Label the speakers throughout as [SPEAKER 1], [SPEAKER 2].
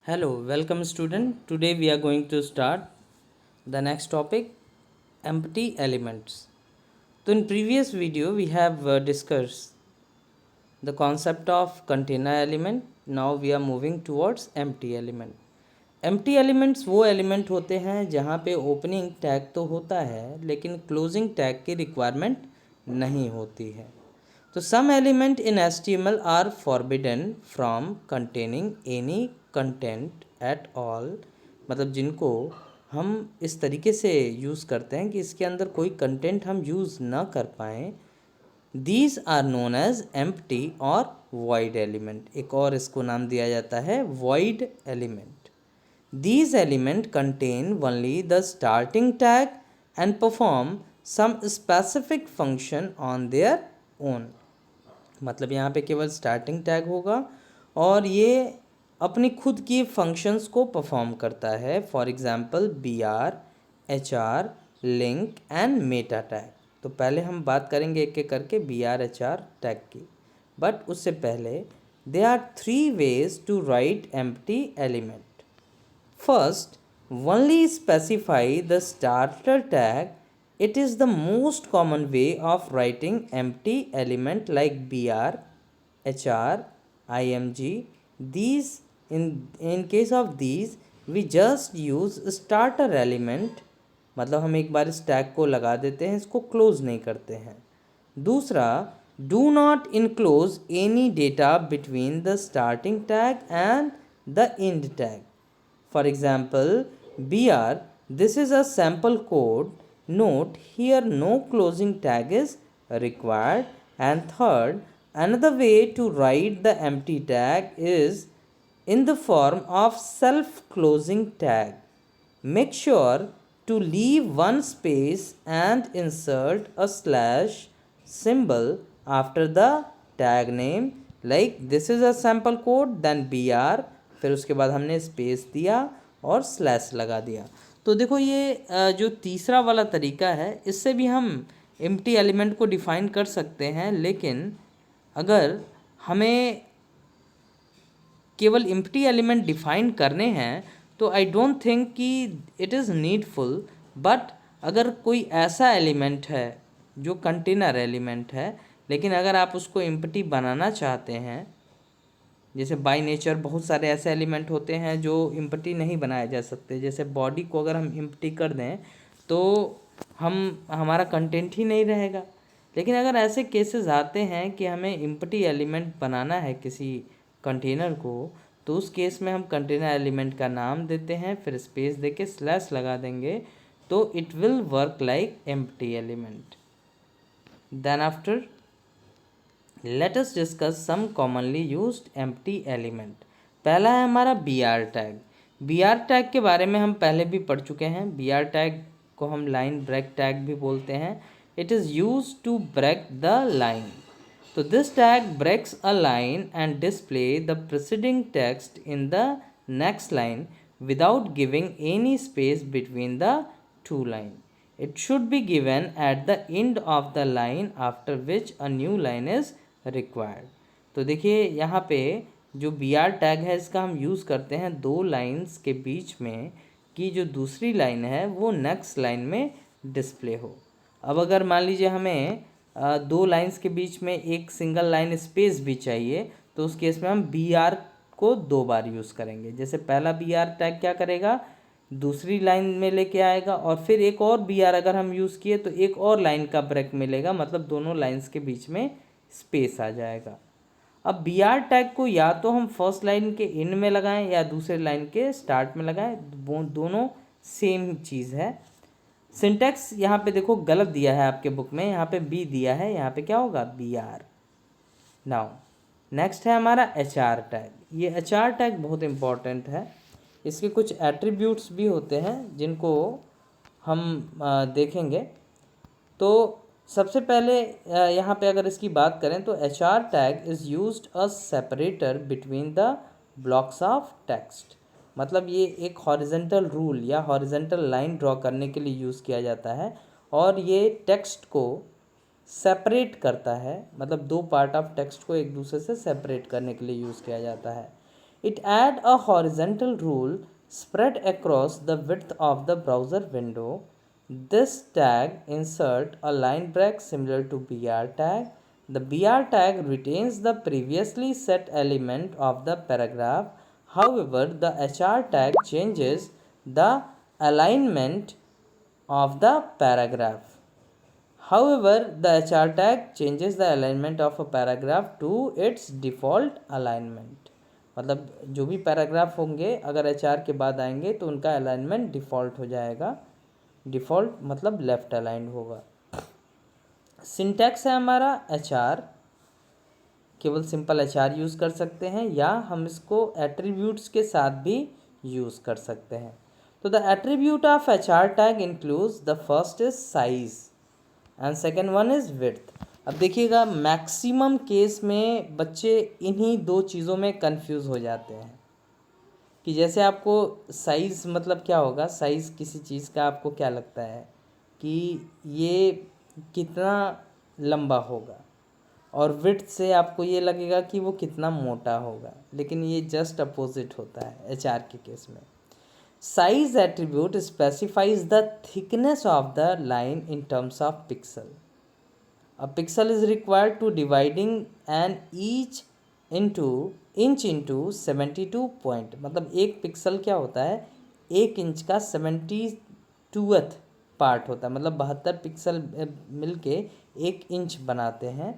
[SPEAKER 1] Hello, welcome student. Today we are going to start the next topic, empty elements. So in previous video we have discussed the concept of container element. Now we are moving towards empty element. Empty elements वो element होते हैं जहाँ पे opening tag तो होता है लेकिन closing tag की रिक्वायरमेंट नहीं होती है. तो some element in HTML are forbidden from containing any content at all. मतलब जिनको हम इस तरीके से यूज़ करते हैं कि इसके अंदर कोई कंटेंट हम यूज़ ना कर पाएँ. These are known as empty और वॉइड एलिमेंट. एक और इसको नाम दिया जाता है void element. These elements contain only the starting tag and perform some specific function on their own. मतलब यहाँ पे केवल स्टार्टिंग टैग होगा और ये अपनी खुद की फंक्शंस को परफॉर्म करता है. For example BR, HR, link and Meta tag. तो पहले हम बात करेंगे एक एक करके BR, HR टैग की. बट उससे पहले there are three ways to write empty element. First, only specify the starter tag. It is the most common way of writing empty element like BR, HR, IMG. These in case of these we just use starter element. मतलब हम एक बार इस tag को लगा देते हैं, इसको close नहीं करते हैं. दूसरा, do not enclose any data between the starting tag and the end tag. For example, BR, this is a sample code. Note here no closing tag is required. And third, another way to write the empty tag is in the form of self-closing tag. Make sure to leave one space and insert a slash symbol after the tag name. Like this is a sample code, then BR, फिर उसके बाद हमने space दिया और slash लगा दिया. तो देखो ये जो तीसरा वाला तरीका है इससे भी हम एम्प्टी एलिमेंट को डिफ़ाइन कर सकते हैं. लेकिन अगर हमें केवल एम्प्टी एलिमेंट डिफ़ाइन करने हैं तो आई डोंट थिंक कि इट इज़ नीडफुल. बट अगर कोई ऐसा एलिमेंट है जो कंटेनर एलिमेंट है लेकिन अगर आप उसको एम्प्टी बनाना चाहते हैं, जैसे बाय नेचर बहुत सारे ऐसे एलिमेंट होते हैं जो एम्प्टी नहीं बनाए जा सकते. जैसे बॉडी को अगर हम एम्प्टी कर दें तो हमारा कंटेंट ही नहीं रहेगा. लेकिन अगर ऐसे केसेस आते हैं कि हमें एम्प्टी एलिमेंट बनाना है किसी कंटेनर को, तो उस केस में हम कंटेनर एलिमेंट का नाम देते हैं, फिर स्पेस देके स्लैश लगा देंगे, तो it will work like empty element. Then after let us discuss some commonly used empty element. पहला है हमारा BR टैग. BR टैग के बारे में हम पहले भी पढ़ चुके हैं. BR टैग को हम लाइन ब्रेक टैग भी बोलते हैं. It is used to break the line. तो this tag breaks a line and display the preceding text in the next line without giving any space between the two lines. It should be given at the end of the line after which a new line is required. तो देखिए यहाँ पे जो BR tag है इसका हम use करते हैं दो लाइंस के बीच में कि जो दूसरी लाइन है वो नेक्स्ट लाइन में डिस्प्ले हो. अब अगर मान लीजिए हमें दो लाइंस के बीच में एक सिंगल लाइन स्पेस भी चाहिए तो उस केस में हम BR को दो बार यूज़ करेंगे. जैसे पहला BR टैग क्या करेगा, दूसरी लाइन में लेके आएगा और फिर एक और BR अगर हम यूज़ किए तो एक और लाइन का ब्रेक मिलेगा, मतलब दोनों लाइंस के बीच में स्पेस आ जाएगा. अब BR टैग को या तो हम फर्स्ट लाइन के एंड में लगाएं या दूसरे लाइन के स्टार्ट में लगाएं, वो दोनों सेम चीज़ है. सिंटैक्स यहाँ पे देखो गलत दिया है आपके बुक में, यहाँ पे B दिया है, यहाँ पे क्या होगा BR. नाउ नेक्स्ट है हमारा HR टैग. ये HR टैग बहुत इम्पॉर्टेंट है. इसके कुछ एट्रीब्यूट्स भी होते हैं जिनको हम देखेंगे. तो सबसे पहले यहाँ पे अगर इसकी बात करें तो HR tag is used a separator between the blocks of text. मतलब ये एक हॉरिजेंटल रूल या हॉरिजेंटल लाइन ड्रॉ करने के लिए यूज़ किया जाता है और ये टेक्स्ट को सेपरेट करता है. मतलब दो पार्ट ऑफ टेक्स्ट को एक दूसरे से सेपरेट करने के लिए यूज़ किया जाता है. It add a horizontal rule spread across the width of the browser window. This tag insert a line break similar to BR tag. The BR tag retains the previously set element of the paragraph. However, the HR tag changes the alignment of the paragraph. However, the HR tag changes the alignment of a paragraph to its default alignment. मतलब जो भी paragraph होंगे अगर HR के बाद आएंगे तो उनका अलाइनमेंट डिफ़ॉल्ट हो जाएगा. डिफ़ॉल्ट मतलब लेफ्ट अलाइंड होगा. सिंटैक्स है हमारा HR, केवल सिंपल HR यूज़ कर सकते हैं या हम इसको एट्रीब्यूट्स के साथ भी यूज़ कर सकते हैं. तो the attribute of HR tag includes the first is size and second one is width. अब देखिएगा मैक्सिमम केस में बच्चे इन्हीं दो चीज़ों में कंफ्यूज हो जाते हैं कि जैसे आपको साइज़ मतलब क्या होगा. साइज़ किसी चीज़ का आपको क्या लगता है कि ये कितना लंबा होगा, और विड्थ से आपको ये लगेगा कि वो कितना मोटा होगा. लेकिन ये जस्ट अपोजिट होता है HR के केस में. Size attribute specifies the thickness of the line in terms of pixel. A pixel is required to dividing an inch into 72 point. मतलब एक पिक्सल क्या होता है, 1 इंच का 72th पार्ट होता है. मतलब 72 पिक्सल मिलके 1 इंच बनाते हैं.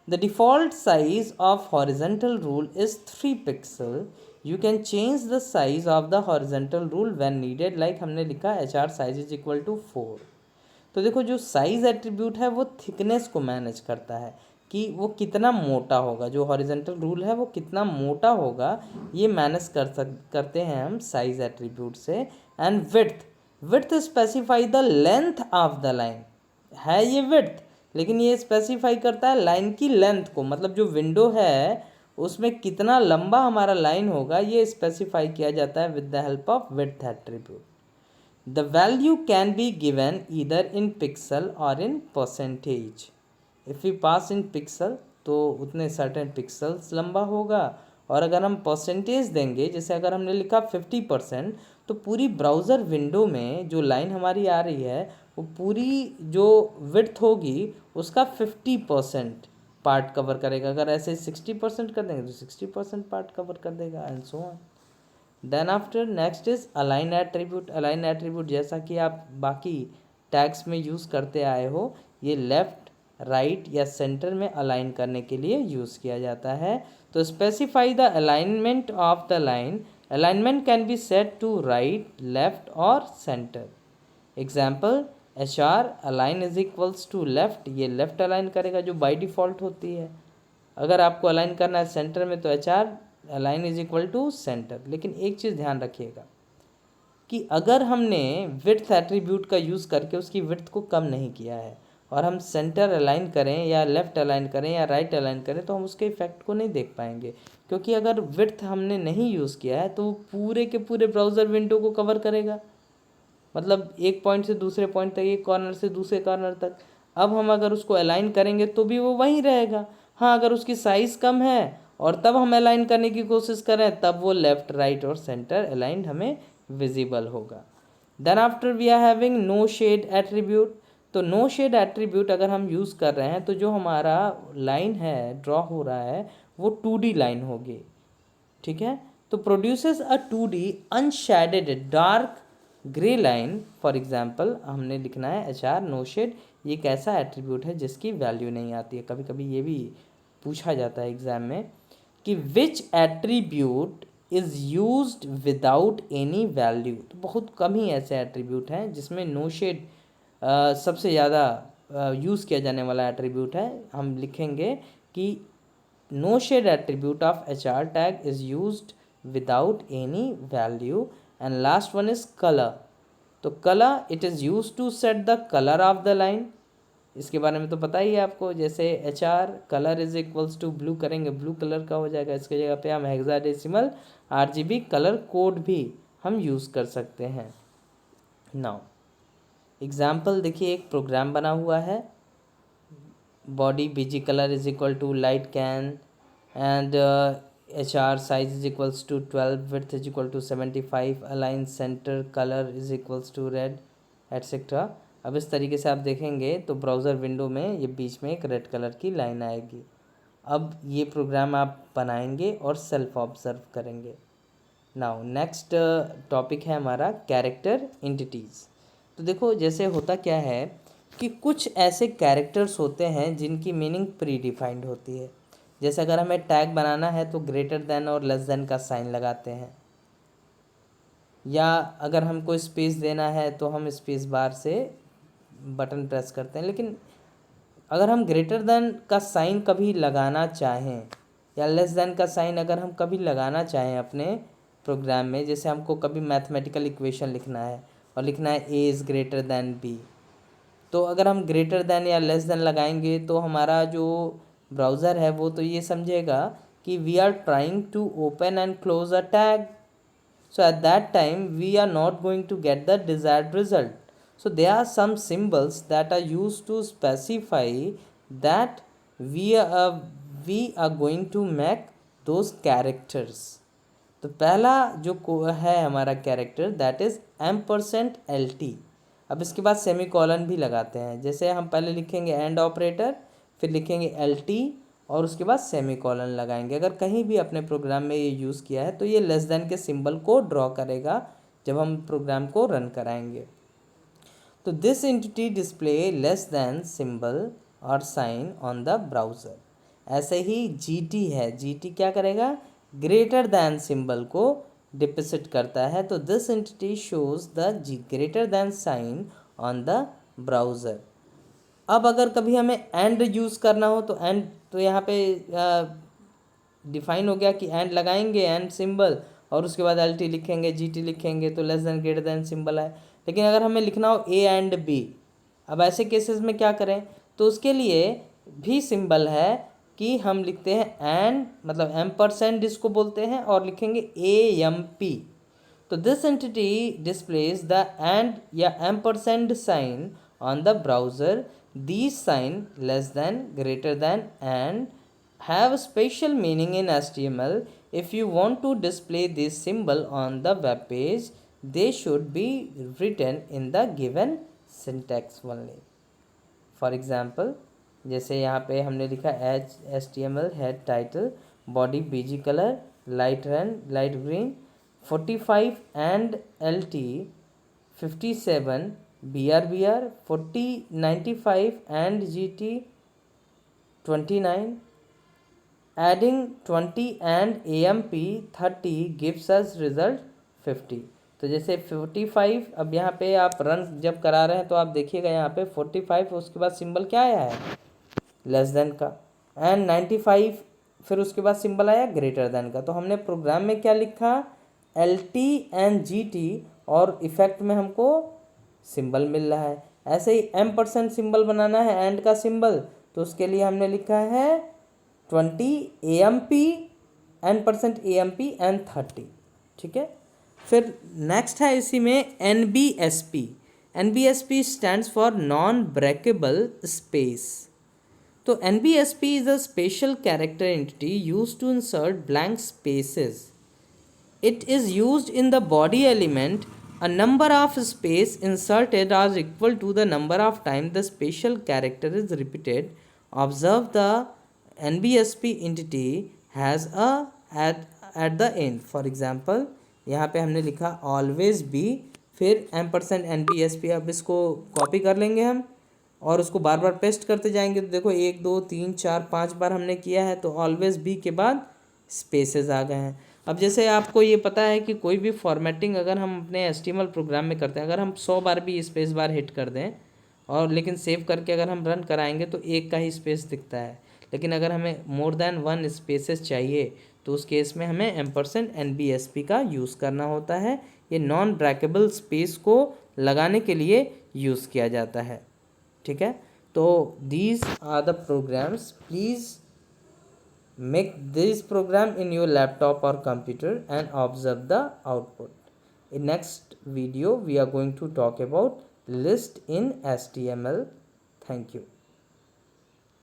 [SPEAKER 1] The default size of horizontal rule is 3 pixel. You can change the size of the horizontal rule when needed. Like हमने लिखा HR size is equal to 4. तो देखो जो साइज एट्रीब्यूट है वो थिकनेस को मैनेज करता है कि वो कितना मोटा होगा. जो हॉरिजेंटल रूल है वो कितना मोटा होगा ये मैनेज करते हैं हम साइज एट्रीब्यूट से. And width specify the length of the line. है ये विड्थ, लेकिन ये स्पेसिफाई करता है लाइन की लेंथ को. मतलब जो विंडो है उसमें कितना लंबा हमारा लाइन होगा ये स्पेसिफाई किया जाता है with the help of width attribute. The value can be given either in pixel और in percentage. If you pass in pixel तो उतने सर्टेन पिक्सल्स लंबा होगा, और अगर हम परसेंटेज देंगे जैसे अगर हमने लिखा 50% तो पूरी ब्राउज़र विंडो में जो लाइन हमारी आ रही है वो पूरी जो विड्थ होगी उसका 50% पार्ट कवर करेगा. अगर ऐसे 60% कर देंगे तो 60% पार्ट कवर कर देगा and so on. Then after next is align attribute. Align attribute जैसा कि आप बाकी टैग्स में यूज़ करते आए हो, ये लेफ़्ट राइट या सेंटर में अलाइन करने के लिए यूज़ किया जाता है. तो specify the alignment of the line. Alignment can be set to right, left और centre. Example HR align is equals to left. ये लेफ्ट अलाइन करेगा जो बाय डिफ़ॉल्ट होती है. अगर आपको अलाइन करना है सेंटर में तो HR align is equal to centre. लेकिन एक चीज़ ध्यान रखिएगा कि अगर हमने विड्थ एट्रीब्यूट का यूज़ करके उसकी विड्थ को कम नहीं किया है और हम सेंटर अलाइन करें या लेफ़्ट अलाइन करें या राइट अलाइन करें तो हम उसके इफ़ेक्ट को नहीं देख पाएंगे. क्योंकि अगर विड्थ हमने नहीं यूज़ किया है तो वो पूरे के पूरे ब्राउज़र विंडो को कवर करेगा. मतलब एक पॉइंट से दूसरे पॉइंट तक, एक कॉर्नर से दूसरे कॉर्नर तक. अब हम अगर उसको अलाइन करेंगे तो भी वो वहीं रहेगा. हाँ, अगर उसकी साइज़ कम है और तब हम अलाइन करने की कोशिश करें तब वो लेफ़्ट राइट और सेंटर अलाइंड हमें विजिबल होगा. Then after we are having no shade attribute. तो नो शेड एट्रीब्यूट अगर हम यूज़ कर रहे हैं तो जो हमारा लाइन है ड्रॉ हो रहा है वो 2D लाइन होगी. ठीक है, तो produces a 2D unshielded dark grey line. For example हमने लिखना है HR नो शेड. ये एक ऐसा एट्रीब्यूट है जिसकी वैल्यू नहीं आती है. कभी कभी ये भी पूछा जाता है एग्ज़ाम में कि which attribute is used without any value. तो बहुत कम ही ऐसे एट्रीब्यूट हैं जिसमें नो शेड सबसे ज़्यादा यूज़ किया जाने वाला एट्रीब्यूट है. हम लिखेंगे कि no shade attribute of HR tag is used without any value. And last one is colour. तो colour it is use to set the colour of the line. इसके बारे में तो पता ही है आपको. जैसे HR colour is equals to blue करेंगे, ब्लू कलर का हो जाएगा. इसके जगह पे हम हेक्साडेसिमल RGB कलर कोड भी हम यूज़ कर सकते हैं. नाउ एग्जाम्पल देखिए, एक प्रोग्राम बना हुआ है. Body BG colour is equal to light cyan and HR size is equals to 12, width is equal to 75, align center, color is equals to red, etcetera. अब इस तरीके से आप देखेंगे तो ब्राउज़र विंडो में ये बीच में एक रेड कलर की लाइन आएगी। अब ये प्रोग्राम आप बनाएंगे और सेल्फ ऑब्जर्व करेंगे। नाउ नेक्स्ट टॉपिक है हमारा कैरेक्टर एंटिटीज़। तो देखो जैसे होता क्या है कि कुछ ऐसे कैरेक्टर्स होते हैं जिनकी मीनिंग प्री डिफाइंड होती है। जैसे अगर हमें टैग बनाना है तो ग्रेटर देन और लेस देन का साइन लगाते हैं, या अगर हमको स्पेस देना है तो हम स्पेस बार से बटन प्रेस करते हैं। लेकिन अगर हम ग्रेटर देन का साइन कभी लगाना चाहें या लेस देन का साइन अगर हम कभी लगाना चाहें अपने प्रोग्राम में, जैसे हमको कभी मैथमेटिकल इक्वेशन लिखना है और लिखना है A is greater than B, तो अगर हम ग्रेटर देन या लेस देन लगाएंगे तो हमारा जो ब्राउज़र है वो तो ये समझेगा कि we are trying to open and close a tag, so at that time we are not going to get the desired result. So there are some symbols that are used to specify that we are going to make those characters. तो पहला जो है हमारा character that is %LT। अब इसके बाद semi colon भी लगाते हैं। जैसे हम पहले लिखेंगे एंड ऑपरेटर, फिर लिखेंगे LT और उसके बाद सेमी कॉलन लगाएंगे। अगर कहीं भी अपने प्रोग्राम में ये यूज़ किया है तो ये लेस देन के सिंबल को ड्रॉ करेगा जब हम प्रोग्राम को रन कराएंगे। तो this entity display less than symbol और साइन ऑन द ब्राउज़र। ऐसे ही GT है, GT क्या करेगा, ग्रेटर दैन सिंबल को डिपिक्ट करता है। तो this entity shows the greater than sign on the browser. अब अगर कभी हमें एंड यूज़ करना हो तो एंड, तो यहाँ पे डिफाइन हो गया कि एंड लगाएंगे एंड सिंबल और उसके बाद LT लिखेंगे, GT लिखेंगे तो less than greater than symbol है। लेकिन अगर हमें लिखना हो A एंड B, अब ऐसे केसेस में क्या करें, तो उसके लिए भी सिंबल है कि हम लिखते हैं एंड, मतलब M% जिसको बोलते हैं, और लिखेंगे AMP। तो this entity displays the and या M% sign on the browser. These sign less than, greater than and have special meaning in HTML. If you want to display this symbol on the web page, they should be written in the given syntax only. For example, जैसे यहाँ पे हमने लिखा HTML head title, body BG color light green, 45 and LT 57 BR 40 95 and GT 29, adding 20 and AMP 30 gives us result 50। तो जैसे 45, अब यहाँ पे आप रन जब करा रहे हैं तो आप देखिएगा यहाँ पे 45 उसके बाद सिंबल क्या आया है, लेस देन का, एंड 95 फिर उसके बाद सिंबल आया ग्रेटर देन का। तो हमने प्रोग्राम में क्या लिखा, LT एंड GT, और इफेक्ट में हमको सिंबल मिल रहा है। ऐसे ही M% सिंबल बनाना है एंड का सिंबल, तो उसके लिए हमने लिखा है 20 AMP N% AMP एंड 30। ठीक है, फिर नेक्स्ट है इसी में NBSP। NBSP stands for non breakable space. तो NBSP is a special character entity used to insert blank spaces. It is used in the body element. A number of space inserted are equal to the number of times the special character is repeated. Observe the NBSP entity has a at the end. For example, यहाँ पे हमने लिखा always be, फिर M% NBSP। अब इसको copy कर लेंगे हम और उसको बार बार पेस्ट करते जाएंगे। तो देखो 1 2 3 4 5 बार हमने किया है, तो ऑलवेज बी के बाद स्पेसेस आ गए हैं। अब जैसे आपको ये पता है कि कोई भी फॉर्मेटिंग अगर हम अपने HTML प्रोग्राम में करते हैं, अगर हम 100 बार भी स्पेस बार हिट कर दें और लेकिन सेव करके अगर हम रन कराएंगे तो एक का ही स्पेस दिखता है। लेकिन अगर हमें मोर देन 1 स्पेसेस चाहिए तो उस केस में हमें M% NBSP का यूज़ करना होता है। ये नॉन ब्रेकेबल स्पेस को लगाने के लिए यूज़ किया जाता है। ठीक है, तो these are the programs. Please make this program in your laptop or computer and observe the output. In next video we are going to talk about list in HTML. Thank you.